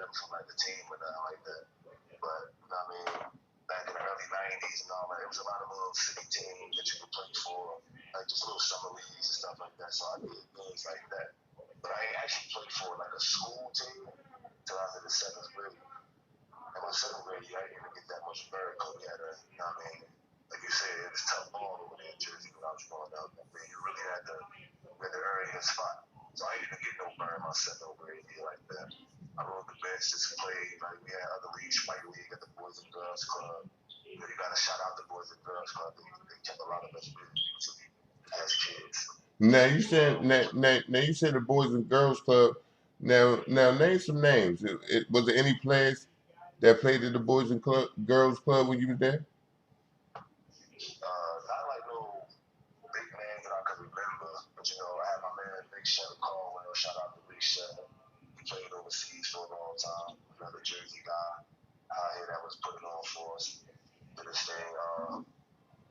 like from like the team or nothing like that. But you know what I mean, back in the early '90s and all that, it was a lot of little city teams that you could play for, like just little summer leagues and stuff like that. So I did things like that. But I ain't actually played for like a school team until I was in the seventh grade. In my seventh grade, I didn't even get that much bird coat yet. You know what I mean? Like you said, it was tough ball over there in Jersey when I was growing up. I mean, you really had to earn your spot. So I didn't even get no burn my seventh grade year like that. I rode the bench, just played. Like we had other leagues, fight league at the Boys and Girls Club. You know, you got to shout out the Boys and Girls Club. They kept a lot of us busy as kids. Now you said the Boys and Girls Club. Now name some names. Was there any players that played at the Boys and Girls Club when you was there? Not like no big names that I could remember, but you know, I had my man Big Shep Caldwell. Shout out to Big Shep. He played overseas for a long time. Another Jersey guy out here that was putting on for us. Did his thing.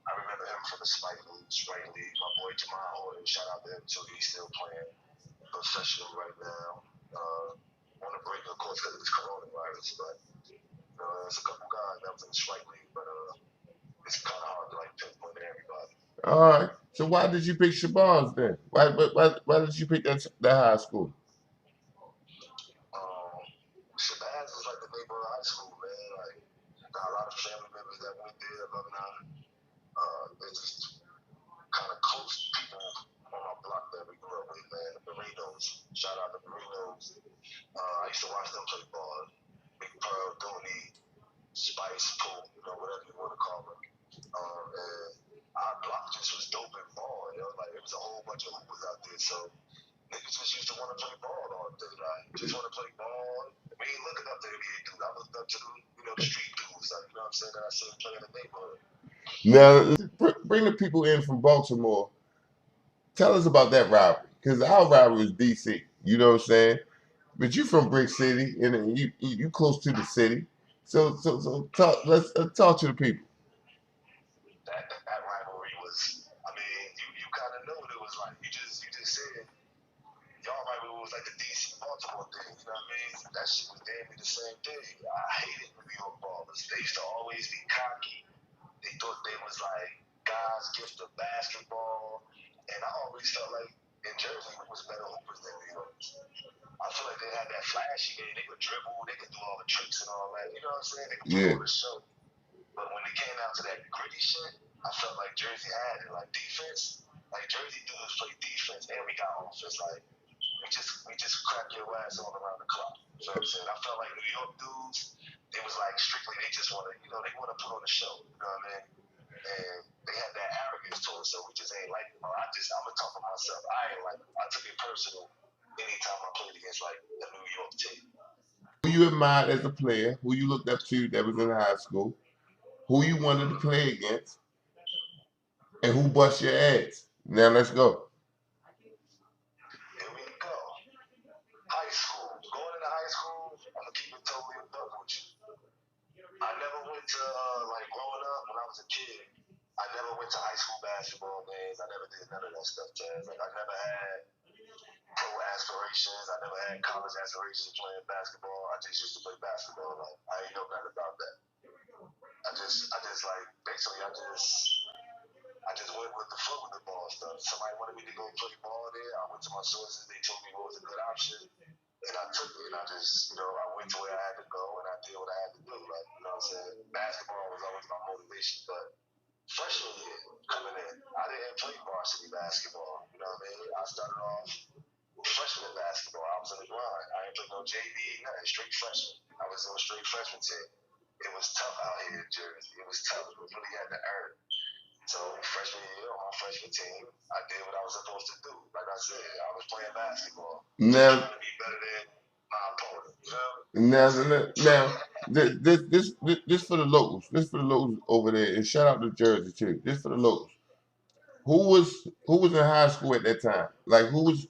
I remember him from the Sprite League. My boy Jamal Horton. Shout out to him too. He's still playing professional right now. On the break, of course, because of this coronavirus. But there's a couple guys that was in the Sprite League, but it's kind of hard to like pinpoint everybody. All right. So why did you pick Shabazz then? Why did you pick that high school? Shabazz is like the neighborhood high school, man. Like, got a lot of family members that went there, alumni. They're just kind of close people on our block that we grew up with, man. The Marinos. Shout out to Marinos. I used to watch them play ball. Big Pearl, Dooney, Spice, Pool, whatever you want to call them. And our block just was dope and ball. Like it was a whole bunch of hoopers out there. So niggas just used to want to play ball all day. Like just want to play ball. We ain't looking up to NBA dudes. I looked up to the street dudes. Like, you know what I'm saying? That I seen play in the neighborhood. Now bring the people in from Baltimore. Tell us about that rivalry, because our rivalry is DC. You know what I'm saying? But you from Brick City, and you close to the city. So talk. Let's talk to the people. That rivalry was. I mean, you kind of know what it was like. You just said y'all rivalry was like the DC Baltimore thing. You know what I mean? That shit was damn near the same thing. I hated New York ballers. They used to always be cocky. They thought they was like God's gift of basketball, and I always felt like in Jersey we was better hoopers than New York. I feel like they had that flashy game. They could dribble, they could do all the tricks and all that. You know what I'm saying? They could put on the show. But when it came out to that gritty shit, I felt like Jersey had it. Like defense, like Jersey dudes play defense, and we got offense. Like we just crack your ass all around the clock. You know what I'm saying? I felt like New York dudes, they was like strictly they just want to, they want to put on the show. You know what I mean? And they had that arrogance to it, so we just ain't like it. I'm gonna talk for myself. I ain't like it. I took it personal anytime I played against like the New York team. Who you admired as a player? Who you looked up to that was in high school? Who you wanted to play against? And who bust your ass? Now let's go. Here we go. High school. Going into high school, I'm gonna keep it totally a buck with you. I never went to like growing up when I was a kid. I never went to high school basketball games. I never did none of that stuff, Chaz. Like I never had pro aspirations. I never had college aspirations of playing basketball. I just used to play basketball. Like I ain't know nothing about that. I just like basically I just went with the flow with the ball stuff. Somebody wanted me to go play ball there. I went to my sources. They told me what was a good option. And I took it, and I just, I went to where I had to go, and I did what I had to do. Like, you know what I'm saying? Basketball was always my motivation, but freshman year coming in, I didn't play varsity basketball. You know what I mean? I started off freshman basketball. I was in the grind. I didn't play no JV, nothing. Straight freshman. I was on a straight freshman team. It was tough out here in Jersey. It was tough. We really had to earn. So freshman year on my freshman team, I did what I was supposed to do. Like I said, I was playing basketball. Now, trying to be better than my opponent. this for the locals. This for the locals over there, and shout out to Jersey too. This for the locals. Who was in high school at that time? Like who was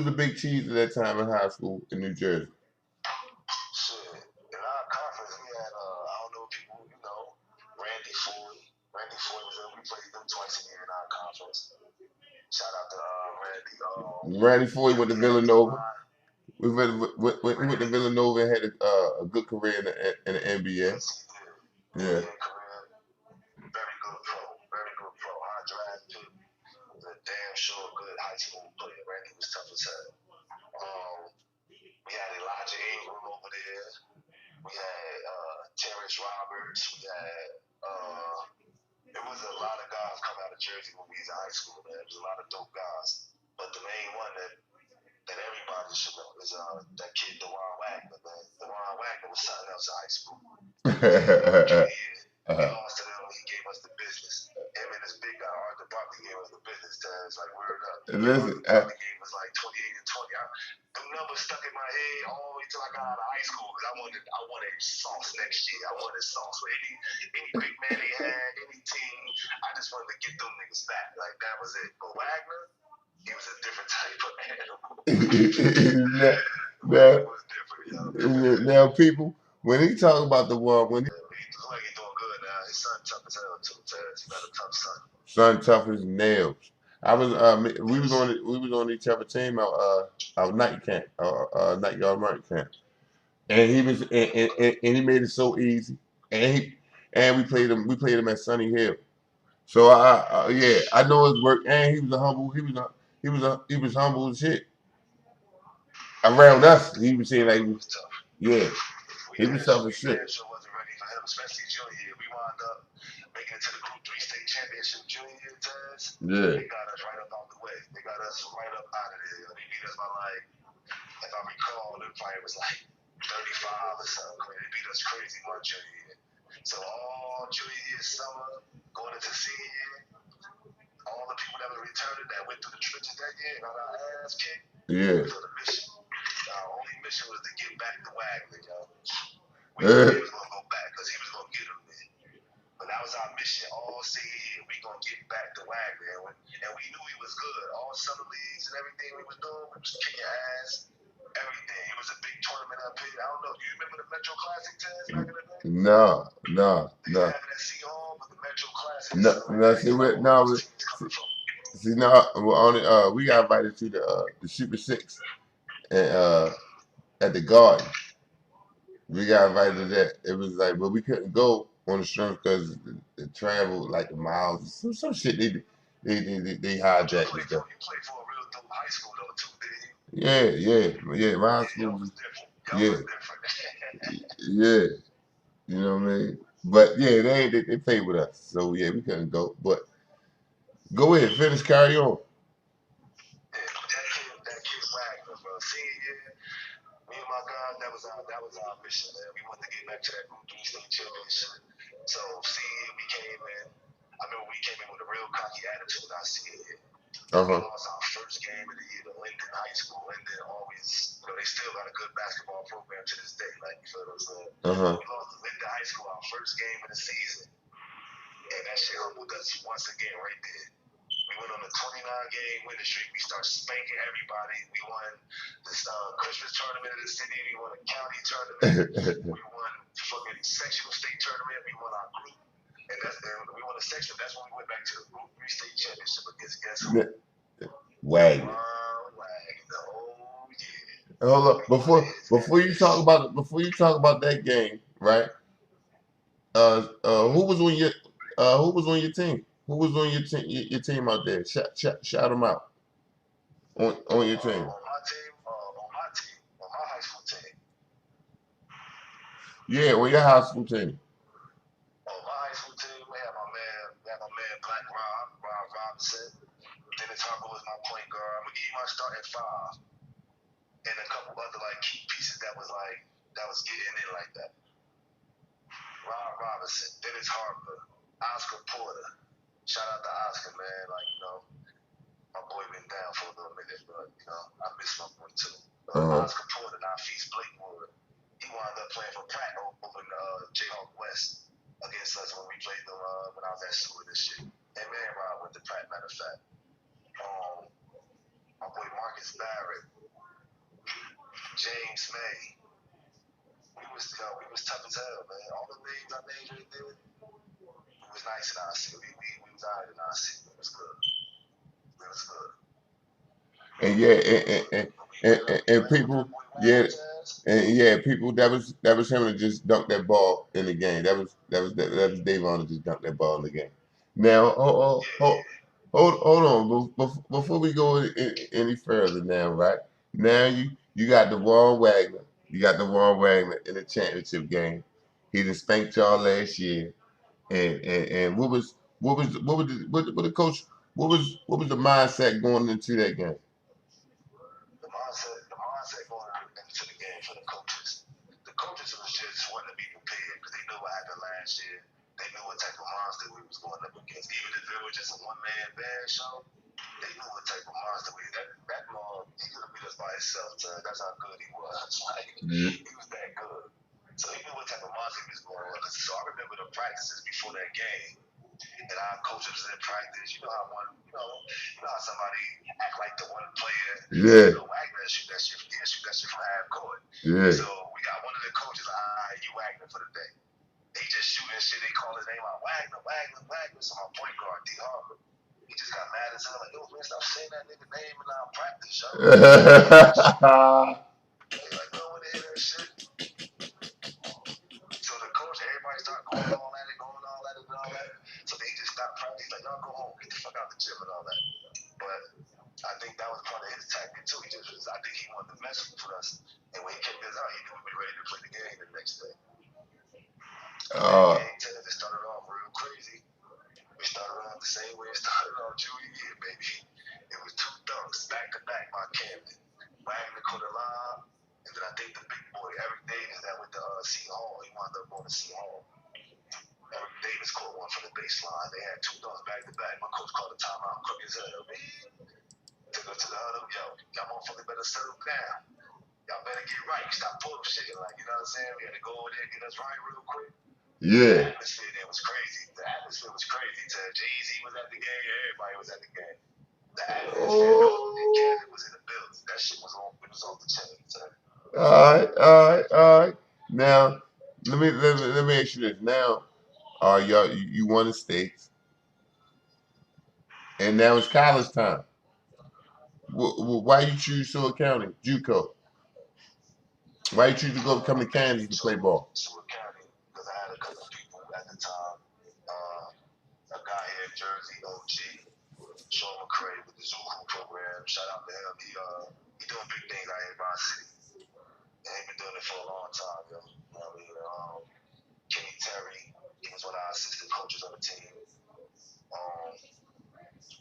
the big cheese at that time in high school in New Jersey? Shit. In our conference, we had, I don't know if people, Randy Ford. Randy Ford was there. We played them twice a year in our conference. Shout out to Randy. Randy Foy went to Villanova. We went to Villanova and had a good career in the NBA. Yes, he did. Yeah. NBA career, very good pro, very good pro. High draft pick, was a damn sure good high school player, right? He was tough as hell. We had Elijah Ingram over there. We had Terrence Roberts. We had there was a lot of guys coming out of Jersey when we was in high school, man. There was a lot of dope guys. But the main one that everybody should know is that kid Devone Wagner, man. Devone Wagner was something else in high school. We lost to them. He gave us the business. Him and his big guy Arthur Barkley gave us the business. It's like word up. Listen, Arthur Barkley gave us like 28 and 20. Them numbers stuck in my head all the way till I got out of high school because I wanted sauce next year. I wanted sauce. So any big man they had, any team, I just wanted to get them niggas back. Like that was it. But Wagner, he was a different type of animal. Wagner was different, yo. now, people, when he talk about the war, when He looks like he's doing good now. His son tough as hell too. He got a tough son. son tough as nails. I was we was on each other team our night camp, night yard market camp, and he made it so easy, and we played him at Sunny Hill. So yeah, I know his work, and he was humble as shit. Around us, he was saying like, was tough. Yeah, he was tough as shit. Sure wasn't ready for him, especially junior year. We wound up making it to the Group 3 state championship junior year, Taz. Yeah. They got us right up out the way. They got us right up out of there. They beat us by like, if I recall, the fight was like 35 or something. They beat us crazy one junior year. So all junior year summer, going into senior year, all the people that were returning that went through the trenches that year and got our ass kicked. Yeah. So the mission, our only mission was to get back to Wagner, yo. We knew he was gonna go back because he was gonna get him there. But that was our mission all senior year. We gonna get back to Wagner, and we knew he was good. All summer leagues and everything we was doing, we was kicking ass. Everything. It was a big tournament up here. I don't know. Do you remember the Metro Classic test back in the day? No. They have it at City Hall, but the Metro Classic. See, now we got invited to the Super Six, and at the Garden. We got invited to that. It was like, but we couldn't go on the strength because the travel, like the miles, some shit they hijacked and stuff. You played for a real dope high school though too, didn't you? Yeah. My high school was different. Yeah. You know what I mean? But yeah, they played with us, so yeah, we couldn't go. But go ahead, finish, carry on. That kid Wagner, bro. Senior year, me and my guys, that was our mission, man. We wanted to get back to that Group 3 state championship. So senior year, we came in. I remember we came in with a real cocky attitude our senior year. We lost our first game of the year to Linden High School. Linden always, they still got a good basketball program to this day. Like, you feel what I'm saying? We lost to Linden High School our first game of the season. And that shit humbled us once again right there. We went on a 29-game winning streak. We started spanking everybody. We won the Christmas tournament of the city. We won a county tournament. We won fucking sectional state tournament. We won our group. And we won a section. That's when we went back to the Group 3 state championship against guess who? Wagner. Oh yeah. Hold up. Before you talk about that game, right? Who was on your team? Who was on your team out there? Shout them out on your team. On my high school team. Yeah, on your high school team. On my high school team, we had my man Black Rob Robinson. Dennis Harper was my point guard. I'm gonna give you my starting five, and a couple other like key pieces that was getting in like that. Rob Robinson, Dennis Harper, Oscar Porter. Shout out to Oscar, man. Like, my boy been down for a little minute, but I miss my boy too. Oscar Porter, now Feast Blakewood. He wound up playing for Pratt over in Jayhawk West against us when we played them when I was at Seward and shit. And man, Rob went to Pratt, matter of fact. My boy Marcus Barrett, James May. We was tough as hell, man. All the names I named right there, it was nice in our city. We was out in our city. It was good. And yeah, and people Yeah, and yeah, people that was him to just dunk that ball in the game. That was Devone to just dunk that ball in the game. Now, hold on, before we go any further now, right? Now you got Devone Wagner, you got Devone Wagner in the championship game. He just spanked y'all last year, and what the coach what was the mindset going into that game? The mindset going into the game for the coaches. The coaches was just wanting to be prepared because they knew what happened last year. They knew what type of monster we was going up against. Even if it was just a one-man band show, they knew what type of monster we. That long, he could have beat us by himself. That's how good he was. Like he was that good. So he knew what type of monster he was going on. So I remember the practices before that game. And our coaches in practice, you know how somebody act like the one player. Yeah. Wagner shoot that shit. He'll shoot that shit from half court. Yeah. So we got one of the coaches, you Wagner for the day. They just shooting shit. They call his name out, Wagner. So my point guard, D Harper, he just got mad as hell. Like, yo, man, stop saying that nigga name in our practice, yo. They like, no one to hear that shit. So the coach, everybody started going all at it, and all that. So they just stopped practice. Like, y'all go home, get the fuck out the gym and all that. But I think that was part of his tactic too. I think he wanted to mess with us. And when he kicked us out, he knew we were ready to play the game the next day. Game 10, it started off real crazy. We started off the same way it started off junior year, baby. It was 2 dunks back to back by Camden. Wagner caught a lob, and then I think the big boy, Eric Davis, that went to Seton Hall. He wound up going to Seton Hall. Eric Davis caught one from the baseline. They had 2 dunks back to back. My coach called a timeout quick as hell, man. Took us to the huddle, yo, y'all motherfuckers better settle down. Y'all better get right. Stop bullshitting, like, you know what I'm saying? We had to go over there and get us right real quick. Yeah. The atmosphere there was crazy. Jay-Z was at the game. Everybody was at the game. The atmosphere in Canada was in the building. That shit was off the chain. All right. Now, let me ask you this. Now, you won the states, and now it's college time. Why you choose Seward County, Juco? Why you choose to come to Kansas to play ball? Seward County, because I had a couple people at the time. A guy here in Jersey, OG, Sean McCray with the Zuku program. Shout out to him. He doing big things out here in my city. And he been doing it for a long time, yo. You know what I mean? Kenny Terry, he was one of our assistant coaches on the team.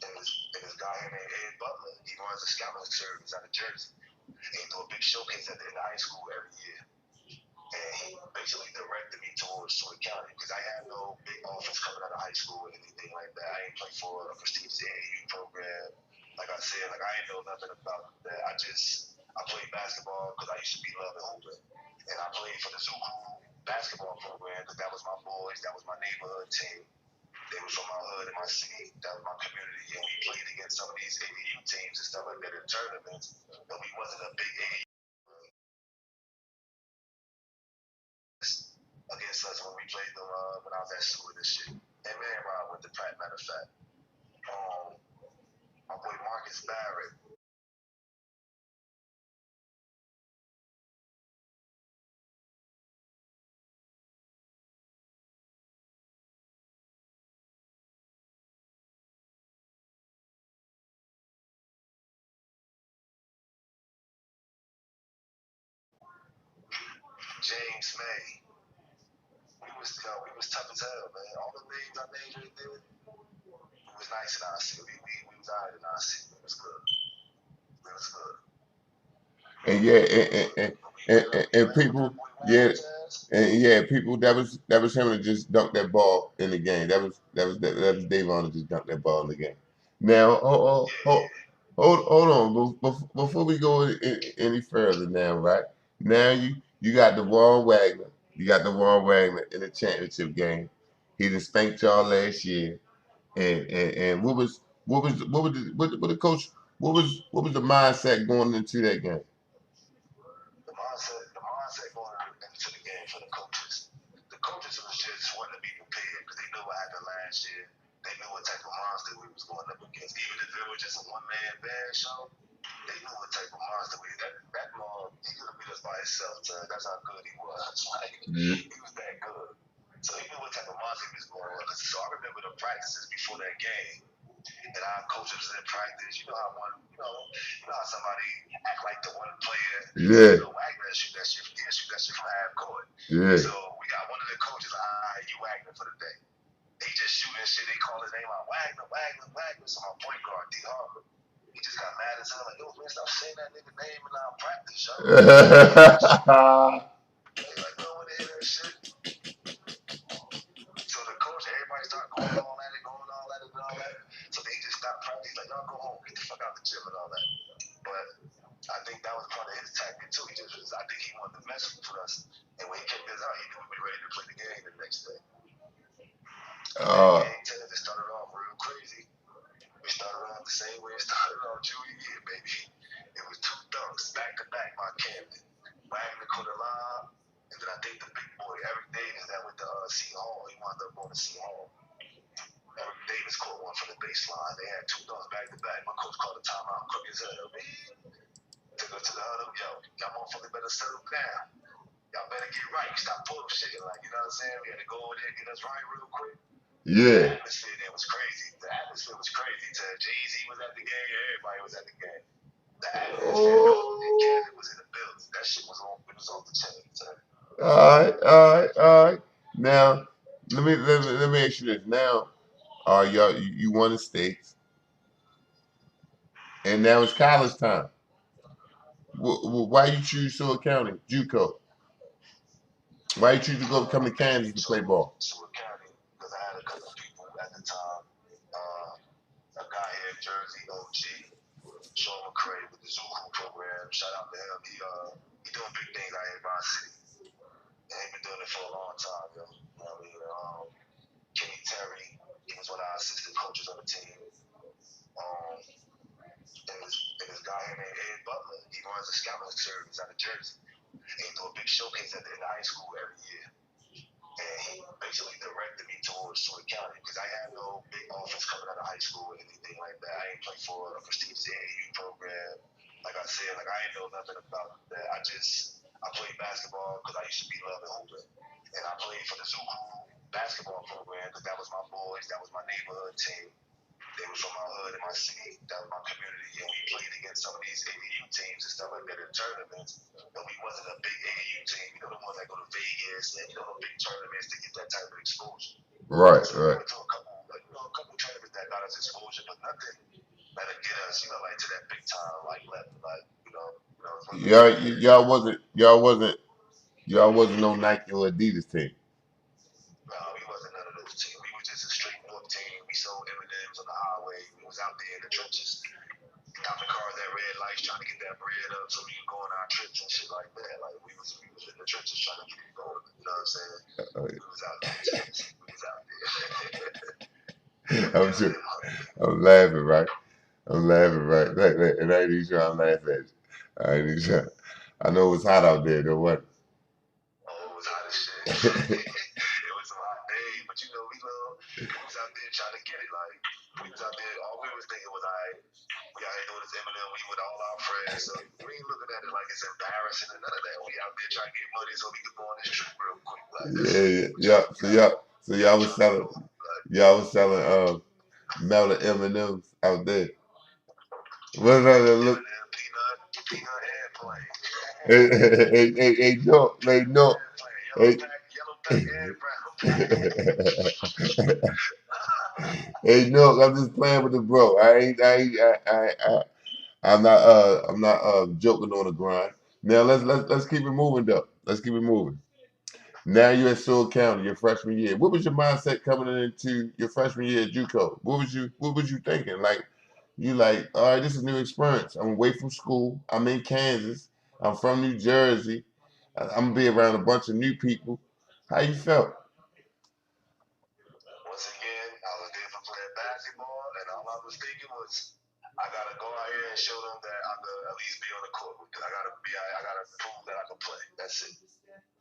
And this guy here named Ed Butler, he runs a scouting service out of Jersey. And he do a big showcase at the end of high school every year. And he basically directed me towards Seward County because I had no big offers coming out of high school or anything like that. I ain't play for a prestigious AAU program. Like I said, I ain't know nothing about that. I played basketball because I used to be loving hooping. And I played for the Zuku basketball program because that was my boys, that was my neighborhood team. They were from my hood and my city. That was my community. And we played against some of these AAU teams and stuff like that in tournaments. But we wasn't a big AAU against us when we played them when I was at Seward and shit. And man, Rob went to Pratt, matter of fact. My boy Marcus Barrett. James May. We was tough as hell, man. All the names I named right there, we was nice in our city. We was alright in our city. It was good. It was good. And and people, yeah, people that was him to just dunk that ball in the game. That was Devon to just dunk that ball in the game. Now, hold on, before we go any further, now, right? Now you got Devon Wagner, in the championship game. He just spanked y'all last year, and what the coach what was the mindset going into that game? The mindset going into the game for the coaches. The coaches was just wanting to be prepared because they knew what happened last year. They knew what type of monster we was going up against. Even if it was just a one-man band show, They knew what type of monster we. That mom, he could have beat us by himself. That's how good he was. Like Yeah. he was that good. So he knew what type of monster he was going on. So I remember the practices before that game, and our coaches was in practice. You know how somebody act like the one player. Yeah. Wagner shoot that shit. He shoot that shit from half court. Yeah. So we got one of the coaches. All right, you Wagner for the day. He just shooting shit. They call his name out Wagner, Wagner, Wagner. So my point guard, D Harper. He just got mad as hell. Like, yo, man, stop saying that nigga name in our practice, yo. They like, no one to hear that shit. So the coach, everybody started going all at it, and all that. So they just stopped practice. He's like, y'all go home, get the fuck out the gym and all that. But I think that was part of his tactic too. I think he wanted to mess with us. And when he kicked us out, he knew we were ready to play the game the next day. Game 10 just started off real crazy. We started off the same way it started off junior year, baby. It was 2 dunks back to back by Camden. Wagner caught a lob, and then I think the big boy, Eric Davis, that went to Seton Hall. He wound up going to Seton Hall. Eric Davis caught one from the baseline. They had 2 dunks back to back. My coach called a timeout, quick as hell, man. Took us to the huddle, yo, y'all motherfuckers better settle down. Y'all better get right. Stop bullshitting, like, you know what I'm saying? We had to go over there and get us right real quick. Yeah. The atmosphere there was crazy. The atmosphere was crazy. Jay-Z was at the game. Everybody was at the game. The atmosphere, Canada was in the building. That shit was on. It was off the chain. All right. Now, let me ask you this. Now, you won the states, and now it's college time. Why you choose Seward County, Juco? Why you choose to go come to Kansas to play ball? Seward County, because I had a couple people at the time. A guy here in Jersey, OG, Sean McCray with the Zuku program. Shout out to him. He doing big things out here in my city. And he been doing it for a long time, yo. You know what I mean? Kenny Terry, he was one of our assistant coaches on the team. And this guy here named Ed Butler, he runs a scouting service out of Jersey. And he do a big showcase at the end of high school every year. And he basically directed me towards Seward County because I had no big offers coming out of high school or anything like that. I ain't played for a prestigious AAU program. Like I said, like I ain't know nothing about that. I played basketball because I used to be loving hooping. And I played for the Zuku basketball program because that was my boys, that was my neighborhood team. They were from my hood and my city, that was my community, and we played against some of these AAU teams and stuff like that in tournaments. But we wasn't a big AAU team, you know, the ones that go to Vegas and the big tournaments to get that type of exposure. Right, so right. We went to a couple tournaments that got us exposure, but nothing that'll get us, like to that big time like level, like y'all wasn't no Nike or Adidas team. No, we wasn't none of those teams. We was just a straight North team. We sold M&Ms on the highway. We was out there in the trenches, stopping cars at red lights, trying to get that bread up so we could go on our trips and shit like that. Like we was in the trenches trying to get it going. You know what I'm saying? We was out there. We was out there. I'm laughing, right? I'm laughing, right? And I ain't even trying to laugh at you. I ain't even trying. I know it's hot out there, though, what? Oh, it was hot as shit. It was a hot day, but we was out there trying to get it. Like we was out there, all we was thinking was, we out here doing this Eminem, we with all our friends, so we ain't looking at it like it's embarrassing and none of that. We out there trying to get money so we could go on this trip real quick. Like, Yeah. So y'all was selling melted M&Ms out there. What's that look? Peanut and plain. Hey, no. Yellow pack and brown pack. Hey, no, I'm just playing with the bro. I'm not joking on the grind. Now let's keep it moving though. Let's keep it moving. Now you're at Seward County, your freshman year. What was your mindset coming into your freshman year at Juco? What was you thinking? Like you like, all right, this is a new experience. I'm away from school. I'm in Kansas. I'm from New Jersey. I'm gonna be around a bunch of new people. How you felt? Once again, I was there for playing basketball, and all I was thinking was, I gotta go out here and show them that I could at least be on the court. Because I gotta prove that I can play. That's it.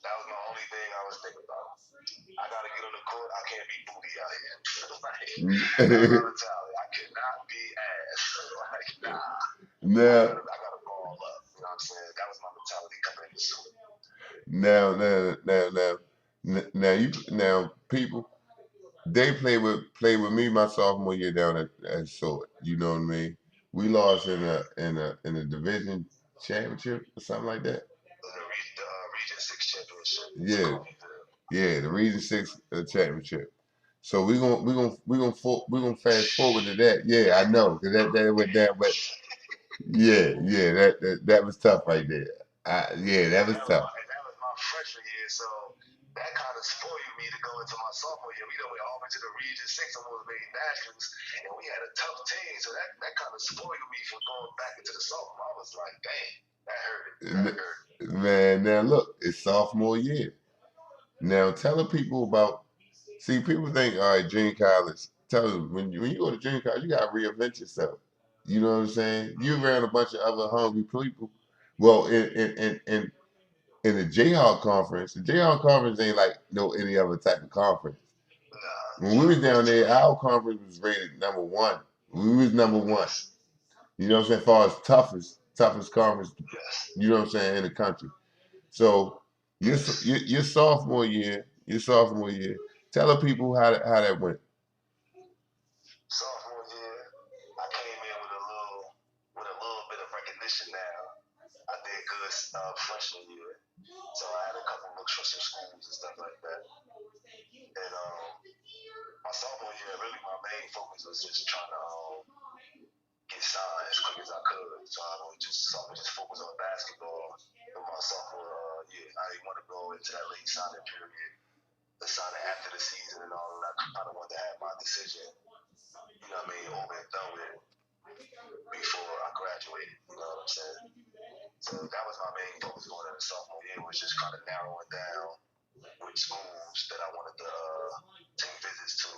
That was my only thing I was thinking about. I gotta get on the court. I can't be booty out here. Like, that's my mentality. I cannot be ass. Like, nah. Now, I gotta ball up. You know what I'm saying? That was my mentality coming into it. now, people, they played with me my sophomore year down at Sword. You know what I mean? We lost in a division championship or something like that. The Region 6 championship. Yeah, yeah, the Region Six championship. So we gonna fast forward to that. Yeah, I know, cause that went down, but yeah, that was tough right there. Yeah, that was tough. That was my freshman year, so that kind of spoiled me to go into my sophomore year. We done went all the way to the Region 6 almost made nationals, and we had a tough team, so that kind of spoiled me from going back into the sophomore. I was like, dang, that hurt. That hurt. Man, now look, it's sophomore year. Now telling people about, see, people think, all right, junior college. Tell them when you go to junior college, you gotta reinvent yourself. You know what I'm saying? You around a bunch of other hungry people. Well, in the Jayhawk conference, the Jayhawk conference ain't like no any other type of conference. When we was down there, our conference was rated number one. We was number one. You know what I'm saying? As far as toughest conference, you know what I'm saying, in the country. So your sophomore year, tell the people how that went. Sophomore year, I came in with a little bit of recognition now. I did good freshman year, so I had a couple looks for some schools and stuff like that. And my sophomore year, really my main focus was just trying to get signed as quick as I could. So I would just focus on basketball in my sophomore year. I didn't want to go into that late signing period, the signing after the season and all that. I kind of wanted to have my decision, you know what I mean, over and done with before I graduated. You know what I'm saying? So that was my main focus going into sophomore year, was just kind of narrowing down which schools that I wanted to take visits to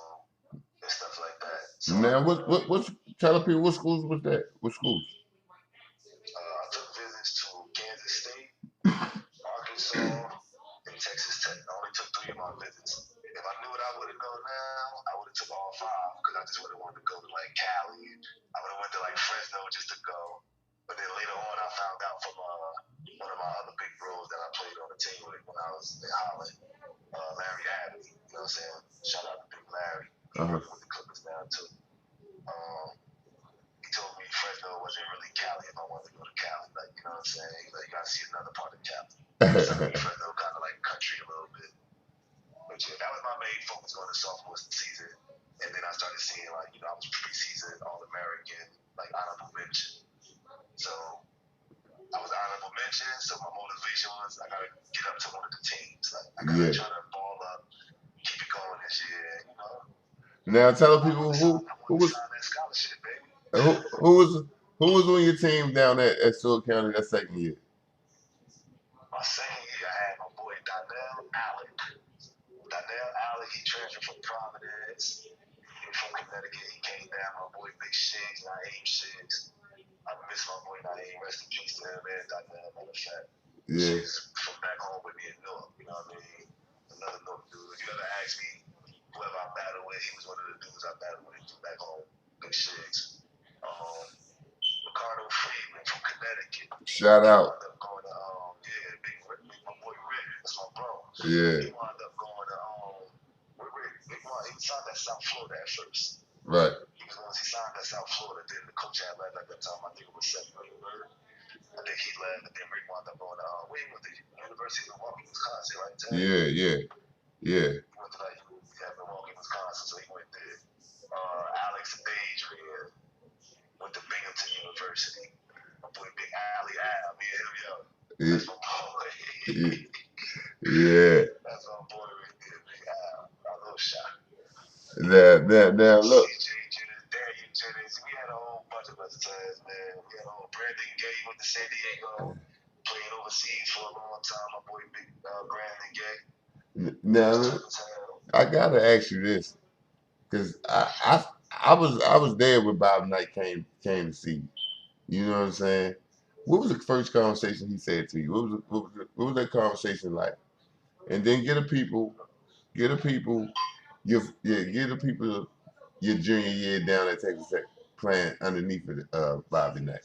and stuff like that. So Now, what's tell the people what schools was that? What schools? I took visits to Kansas State, Arkansas, and Texas Tech. I only took 3 of my visits. If I knew what I would have gone now, I would have took all 5 because I just would have wanted to go to like Cali. I would have went to like Fresno just to go. But then later on, I found out from one of my other big bros that I played on the team with when I was in Holland, Larry Abbey. You know what I'm saying? Shout out to Big Larry. He's working with the Clippers now too. He told me Fresno wasn't really Cali if I wanted to go to Cali. Like, you know what I'm saying? He's like, you gotta see another part of Cali. So Fresno kind of like country a little bit. But yeah, that was my main focus on the sophomore season. And then I started seeing like, you know, I was preseason All-American, like honorable mention. So I was honorable mention, so my motivation was I gotta get up to one of the teams. Like I gotta try to ball up, keep it going this year, you know. Now tell people who was sign that scholarship, baby. who was on your team down at Stewart County that second year? My second year, I had my boy Donnell Allen. He transferred from Providence. From Connecticut, he came down. My boy Big Shiggs, Naeem Shiggs. I miss my boy Naeem. Rest in peace to him, man. Donnell, matter of fact. Yeah. Shiggs from back home with me in Newark. You know what I mean? Another Newark dude. If you ever ask me whoever I battled with, he was one of the dudes I battled with from back home. Big Shiggs. Ricardo Friedman from Connecticut. Shout out. Going to, big my boy Rick. That's my bro. Yeah. He wound up going to he signed at South Florida at first. Right. He signed at South Florida. Then the coach had left at that time. I think it was Seth Greenberg. I think he left, and then Rick wound up going to the University of Milwaukee, Wisconsin, right? Yeah. He went to Milwaukee, Wisconsin, so he went there. Alex Adrian went to Binghamton University. My boy Big Allie Al, me and him, yo. That's my boy. Yeah. That's my boy right there, Big Al. A little shot. Now look. CJ Jennings, Daniel Jennings, we had a whole bunch of us, man. We had a whole Brandon Gay went to San Diego, played overseas for a long time. My boy Big Brandon Gay. Now I gotta ask you this, because I was there when Bob Knight came to see you. You know what I'm saying? What was the first conversation he said to you? What was that conversation like? And then get the people your junior year down at Texas Tech playing underneath Bobby Knight.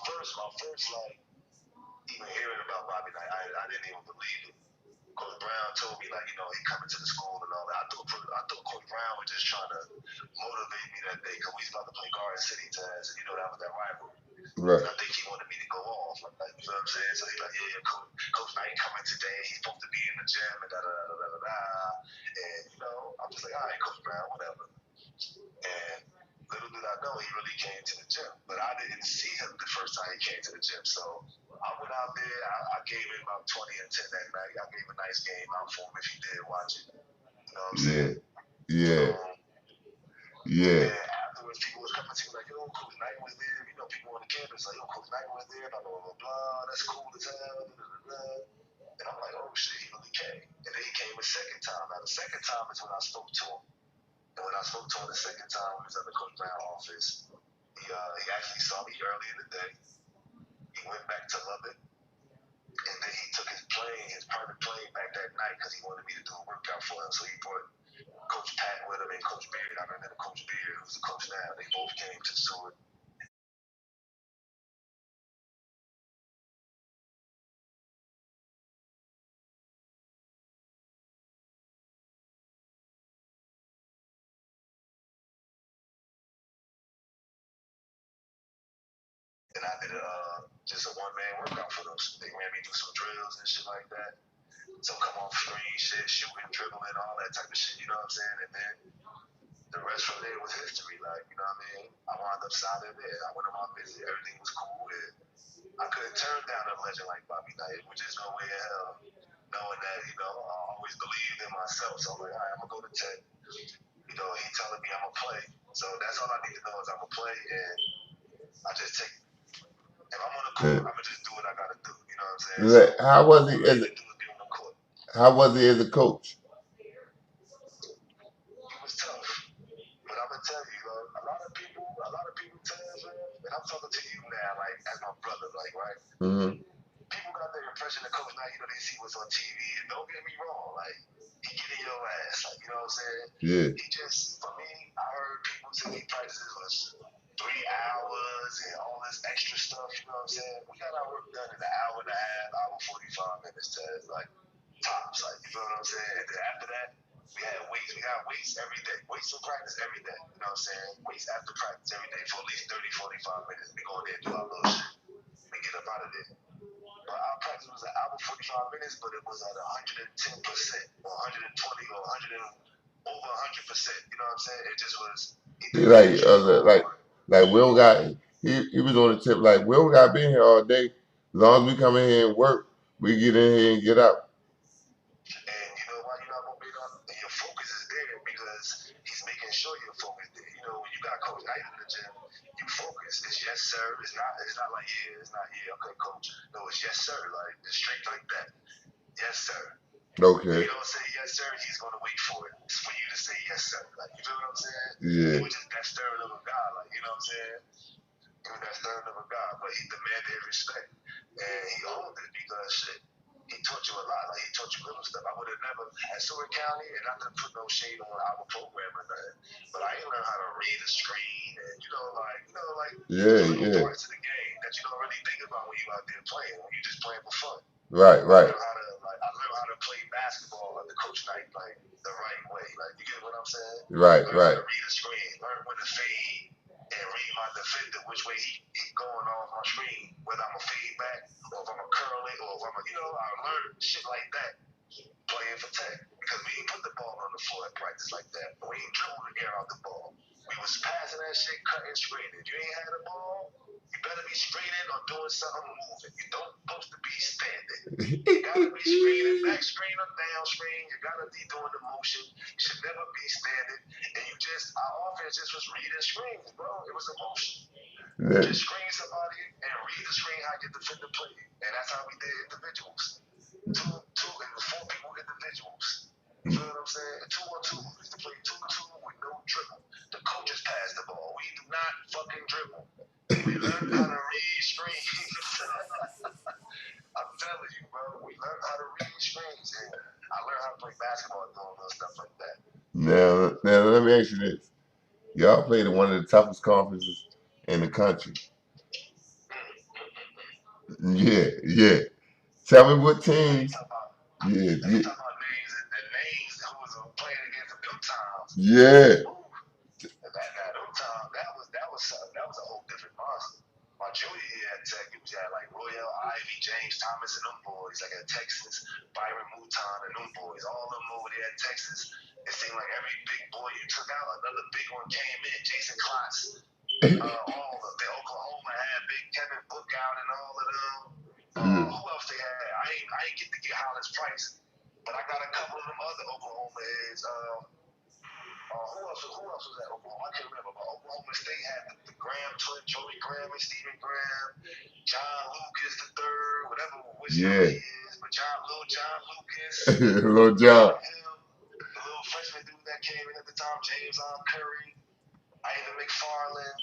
my first like even hearing about Bobby Knight, I didn't even believe it. Coach Brown told me like, he coming to the school and all that. I thought Coach Brown was just trying to motivate me that day because we was about to play Garden City Taz, and that was that rivalry. Right. And I think he wanted me to go off, like you know what I'm saying? So he's like, yeah, Coach Knight coming today. He's supposed to be in the gym and da da da da da da. And I'm just like, all right, Coach Brown, whatever. And little did I know he really came to the gym, but I didn't see him the first time he came to the gym. So I went out there. I gave him about 20 and 10 that night. I gave a nice game out for him if he did watch it. You know what I'm saying? Yeah. Yeah. And afterwards, people was coming to me like, yo, Coach Knight was there. People on the campus like, yo, Coach Knight was there. Blah blah blah blah. That's cool as hell. Blah, blah, blah. And I'm like, oh shit, he really came. And then he came a second time. Now the second time is when I spoke to him. And when I spoke to him the second time, we was at the Coach Brown office. He actually saw me early in the day. He went back to Lubbock, and then he took his private plane back that night because he wanted me to do a workout for him. So he brought Coach Pat with him and Coach Beard. I remember Coach Beard, who's the coach now. They both came to Seward. And I did just a one-man workout for them. They ran me through some drills and shit like that. So come off screen, shit, shooting, dribbling, all that type of shit. You know what I'm saying? And then the rest from there was history. Like, you know what I mean? I wound up signing there. I went on my visit. Everything was cool. And I couldn't turn down a legend like Bobby Knight, which is no way in hell. Knowing that, I always believed in myself. So I'm like, all right, I'm going to go to Tech. He telling me I'm going to play. So that's all I need to know is I'm going to play. And I just take, if I'm on the court, I'm going to just do what I got to do. You know what I'm saying? So How was he as a, how was he as a coach? He was tough. But I'm gonna tell you, a lot of people tell us, and I'm talking to you now, like as my brother, like right. Mm-hmm. People got their impression of Coach Knight. They see what's on TV, and don't get me wrong, like he getting your ass, like you know what I'm saying? Yeah. He just, for me, I heard people say he practices was 3 hours and all this extra stuff. You know what I'm saying? We got our work done in an hour and a half, hour 45 minutes, like tops, like you know what I'm saying? And then after that. We had weights. We got weights every day. Weights in practice every day. You know what I'm saying? Weights after practice every day for at least 30, 45 minutes. We go in there and do our little shit. We get up out of there. But our practice was an hour 45 minutes, but it was at 110% or 120 or 100 over 100%. You know what I'm saying? It just was. Like Will got he was on the tip like Will got been here all day. As long as we come in here and work, we get in here and get out. And you know why you're not gonna be on? And your focus is there because he's making sure your focus there. When you got Coach Knight in the gym, you focus. It's yes sir. It's not like yeah. It's not yeah. Okay, coach. No, it's yes sir. Like it's straight like that. Yes sir. Okay. If you don't say yes sir, he's gonna wait for it for you to say yes sir. Like you feel what I'm saying? Yeah. He was just that stern of a guy. Like you know what I'm saying? He was that stern of a guy, but he demanded respect, and he owned it because shit. He taught you a lot. Like he taught you little stuff. I would have never at Seward County, and not to put no shade on our program or nothing, but I ain't learned how to read a screen and parts of the game that you don't really think about when you out there playing. When you just playing for fun. Right. I learned how to play basketball under Coach Knight, like the right way. Like you get what I'm saying? Right. Learn how to read a screen. Learn when to fade and read my defender, which way he going off my screen, whether I'm a fade back or if I'm a curl it or if I'm a, I learned shit like that playing for Tech because we ain't put the ball on the floor at practice like that. We ain't dribble the air out the ball. We was passing that shit, cutting, screening. If you ain't had the ball, you better be screening or doing something moving. You don't supposed to be standing. You gotta be screening, back screen or down screen. You gotta be doing the motion. You should never be standing. And our offense just was reading screens, bro. It was a motion. Yeah. Just screen somebody and read the screen how your defender played. And that's how we did individuals. Two and 4 people individuals. You feel what I'm saying? 2-on-2. We used to play 2-2 with no dribble. The coaches pass the ball. We do not fucking dribble. We learned how to read screens. I'm telling you, bro. We learned how to read screens, and I learned how to play basketball and doing little stuff like that. Now let me ask you this: y'all played in one of the toughest conferences in the country. Yeah, yeah. Tell me what Now you teams. talk about Yeah, now you yeah, talk about names and names who was playing against them times. yeah. Woo. That was something. That was a whole different monster. My junior year at Tech, it was had like Royale, Ivy, James Thomas, and them boys, like at Texas, Byron Mouton and them boys, all them over there at Texas. It seemed like every big boy you took out, another big one came in. Jason Klotz, all of the Oklahoma had Big Kevin Book out and all of them. Yeah. Who else they had? I ain't get to get Hollis Price, but I got a couple of them other Oklahoma heads. Who else was at Oklahoma? I can't remember. But Oklahoma State had the Graham twin, Joey Graham and Stephen Graham, John Lucas the third, whatever which number Yeah. he is, but little John Lucas, Little John. him, the little freshman dude that came in at the time, James Curry, Ivan McFarland.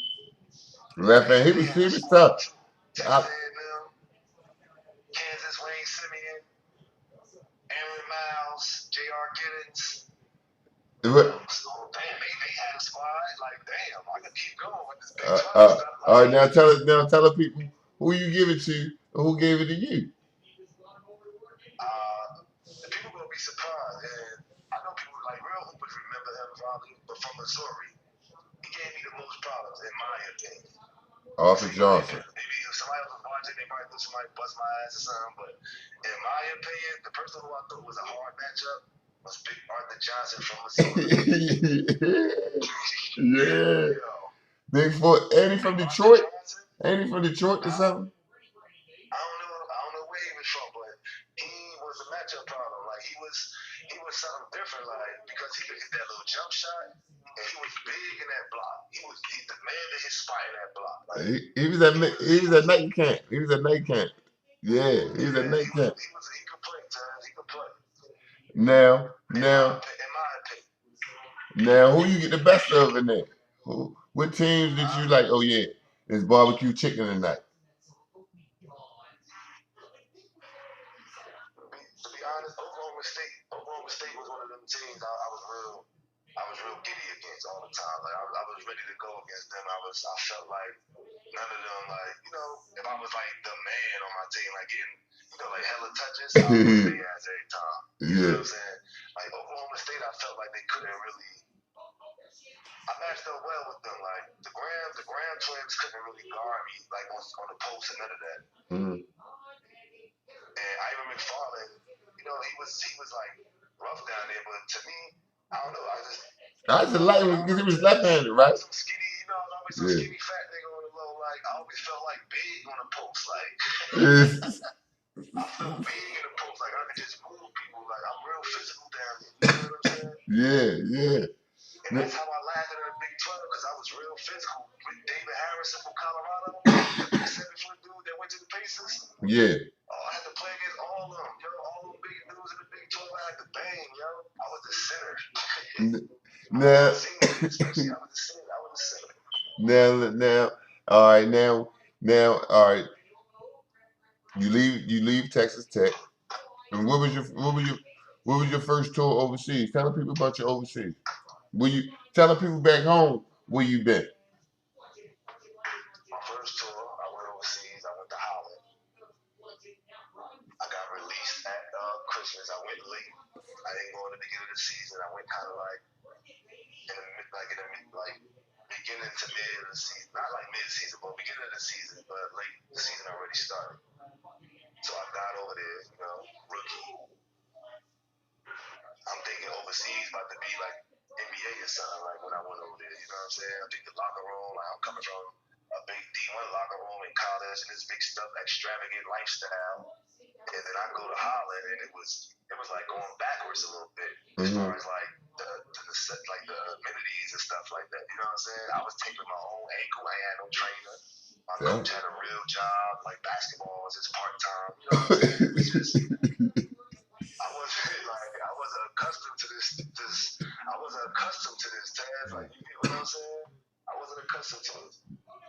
Left hand. They had He a was squad tough. too. Texas I, A&M, Kansas Wayne Simeon, Aaron Miles, J.R. Giddens. Oh, damn, they had a squad. Like, damn, I could keep going with this Big 12 stuff. all Like, right, now tell the people who you give it to and who gave it to you. the people gonna be surprised. And I know people like real hoopers remember him probably, but from Missouri, he gave me the most problems in my opinion. Arthur Johnson. Maybe if somebody else was watching, they might think somebody bust my ass or something. But in my opinion, the person who I thought was a hard matchup was Big Arthur Johnson from Missouri. Yeah. Yo, Big foot. Ain't he from Arthur Detroit? Johnson. Ain't he from Detroit or something? I don't know where he was from, but he was a matchup problem. Like he was something different. Like because he could hit that little jump shot, and he was big in that block. He demanded his spot in that block. Like He was at night camp. He was at night camp. Yeah, he was at night camp. he could play, Taz. He could play. Now, In now, my opinion. now, who you get the best of in there? What teams did you like? Oh yeah, it's barbecue chicken tonight. To be honest, Oklahoma State was one of them teams I was real giddy against all the time. Like I was ready to go against them. I felt like none of them, like, if I was like the man on my team, like getting, like hella touches, I would bust their ass every time. You know what I'm saying? Like Oklahoma State, I felt like they couldn't really. I matched up well with them. Like the Graham twins couldn't really guard me, like on the post and none of that. And Ivan McFarland, he was like rough down there, but to me, I don't know. I just like him because he was left-handed, right? Some skinny, I was always some skinny fat nigga on the low. Like I always felt like big on the post. Like I felt big in the post. Like I could just move people. Like I'm real physical down there. You know what I'm saying? Yeah. And that's how I landed in the Big 12 because I was real physical. With David Harrison from Colorado, that big 7-foot dude that went to the Pacers. Yeah. Oh, I had to play against all of them, all them big dudes in the Big 12. I had to bang, I was the center. Now, I was the center. now, all right, all right. You leave Texas Tech, and what was your first tour overseas? Tell the people about your overseas. Tell the people back home where you been? My first tour, I went overseas. I went to Holland. I got released at Christmas. I went late. I didn't go in the beginning of the season. I went kind of like beginning to mid of the season, not like mid season, but beginning of the season, but late the season already started. So I got over there, rookie. I'm thinking overseas about to be like NBA or something, like when I went over there, you know what I'm saying? I think the locker room, like I'm coming from a big D1 locker room in college and this big stuff, extravagant lifestyle. And then I go to Holland and it was like going backwards a little bit as far as like the amenities and stuff like that. You know what I'm saying? I was taping my own ankle. I had no trainer. My coach had a real job. Like basketball was his part time. You know what I'm saying? It was just I wasn't accustomed to this. I wasn't accustomed to this, Taz. Like you know what I'm saying? I wasn't accustomed to it.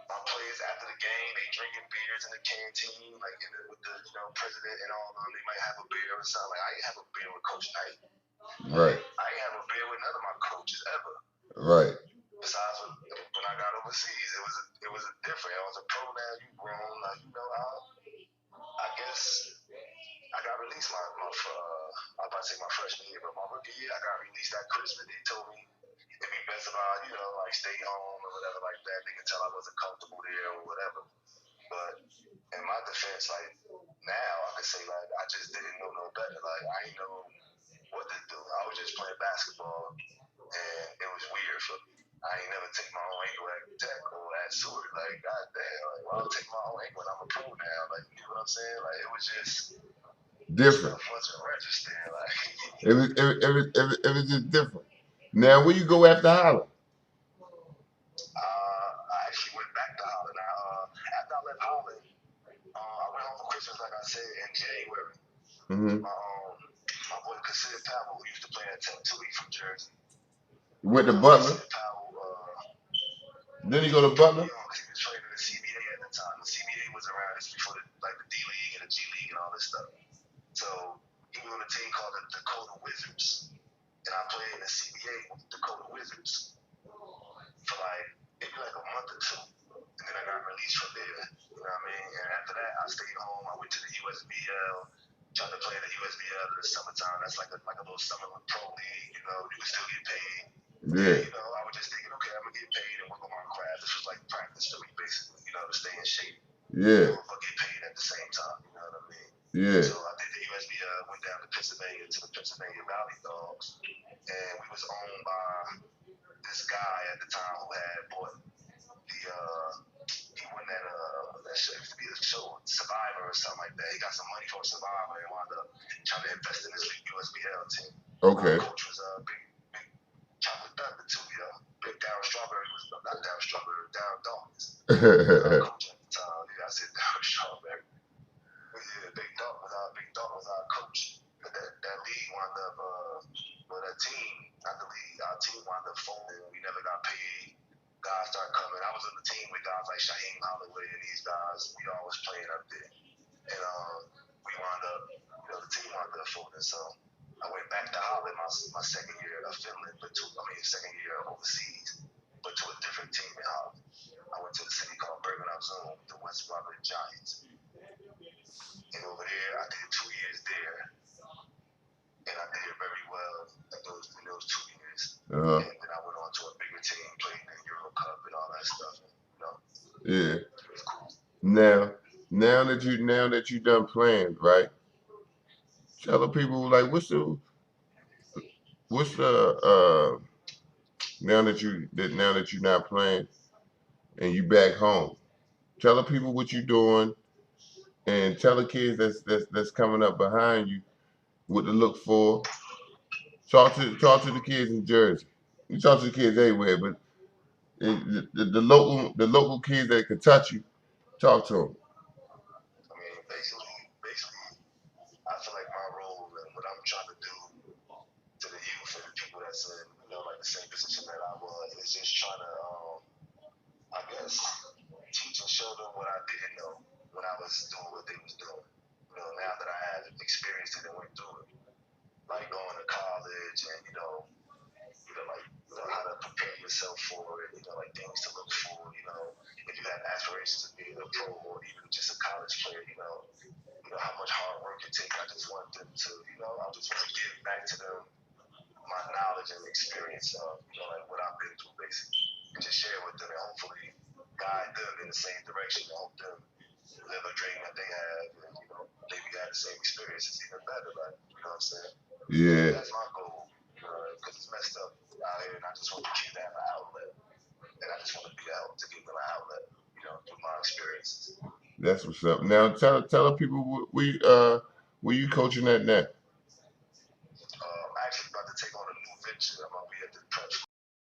My players after the game, they drinking beers in the canteen, like with the president and all of them. They might have a beer or something. Like I ain't have a beer with Coach Knight. Right. I ain't have a beer with none of my coaches ever. Right. Besides when I got overseas, it was a different. I was a pro now. You grown, like guess I got released I'm about to say my freshman year, but my rookie year, I got released that Christmas. They told me it'd be best if I, like stay home or whatever like that. They could tell I wasn't comfortable there or whatever. But in my defense, like now I could say like I just didn't know no better. Like I didn't know what to do. I was just playing basketball and it was weird for me. I ain't never take my own ankle attack or that sort. Like, goddamn, like, well, I'll take my own ankle when I'm a pro now. Like, you know what I'm saying? Like, it was just different. Stuff wasn't registering. Like, it was just different. Now, where you go after Holland? I actually went back to Holland. After I left Holland, I went home for Christmas, like I said, in January. Mm-hmm. My boy Cassid Powell, who used to play at Tech 2, he's from Jersey. Went to Butler. Then he go to Butler. He was training in the CBA at the time. The CBA was around. This before the D League and the G League and all this stuff. So he was on a team called the Dakota Wizards, and I played in the CBA with the Dakota Wizards for like maybe like a month or two, and then I got released from there. You know what I mean? And after that, I stayed home. I went to the USBL, tried to play in the USBL in the summertime. That's like a little summer pro league. You know, you could still get paid. Yeah. And, I was just thinking, okay, I'm gonna get paid and work on my craft. This was like practice for me, basically. To stay in shape. Yeah. But get paid at the same time. You know what I mean? Yeah. So I did the USBL, went down to Pennsylvania to the Pennsylvania Valley Dogs, and we was owned by this guy at the time who had bought he won that show, used to be a show, Survivor or something like that. He got some money from Survivor and wound up trying to invest in this USBL team. Okay. My coach was big Chocolate Thunder too, Big Darryl Strawberry was not Darryl Strawberry, Darryl Dawkins. Coach at the time. Yeah, I said Darryl Strawberry. Yeah, Big Dog was our coach. But that league wound up, that team, not the league, our team wound up folding. We never got paid. Guys started coming. I was on the team with guys like Shaheem Holloway and these guys. We all was playing up there. And we wound up, the team wound up folding. So I went back to Holland my second year of Finland, second year overseas, but to a different team in Holland. I went to a city called Bergen op Zoom, the West Robert Giants. And over there, I did 2 years there, and I did very well in those 2 years. And then I went on to a bigger team, played in the Euro Cup and all that stuff. Yeah. It was cool. Now that you done playing, right? Tell the people like what's the now that you're not playing and you back home. Tell the people what you're doing, and tell the kids that's coming up behind you what to look for. Talk to the kids in Jersey. You talk to the kids everywhere, but the local kids that can touch you, talk to them. I mean, basically, I feel like my role and what I'm trying to do to the youth and the people that's in, like the same position that I was, is just trying to, I guess, teach and show them what I didn't know when I was doing what they was doing. Now that I have experienced it and went through it, like going to college and how to prepare yourself for it, like things to look for, if you have aspirations of being a pro or even just a college player, how much hard work it takes. I just want them to, I just want to give back to them my knowledge and experience of, like what I've been through basically, and just share with them and hopefully guide them in the same direction and help them live a dream that they have and, maybe have the same experiences even better, like, you know what I'm saying? Yeah. That's my goal, because it's messed up out here and I just want the kids to have an outlet. And I just want to be out to give them an outlet, through my experiences. That's what's up. Now tell the people where you coaching at now.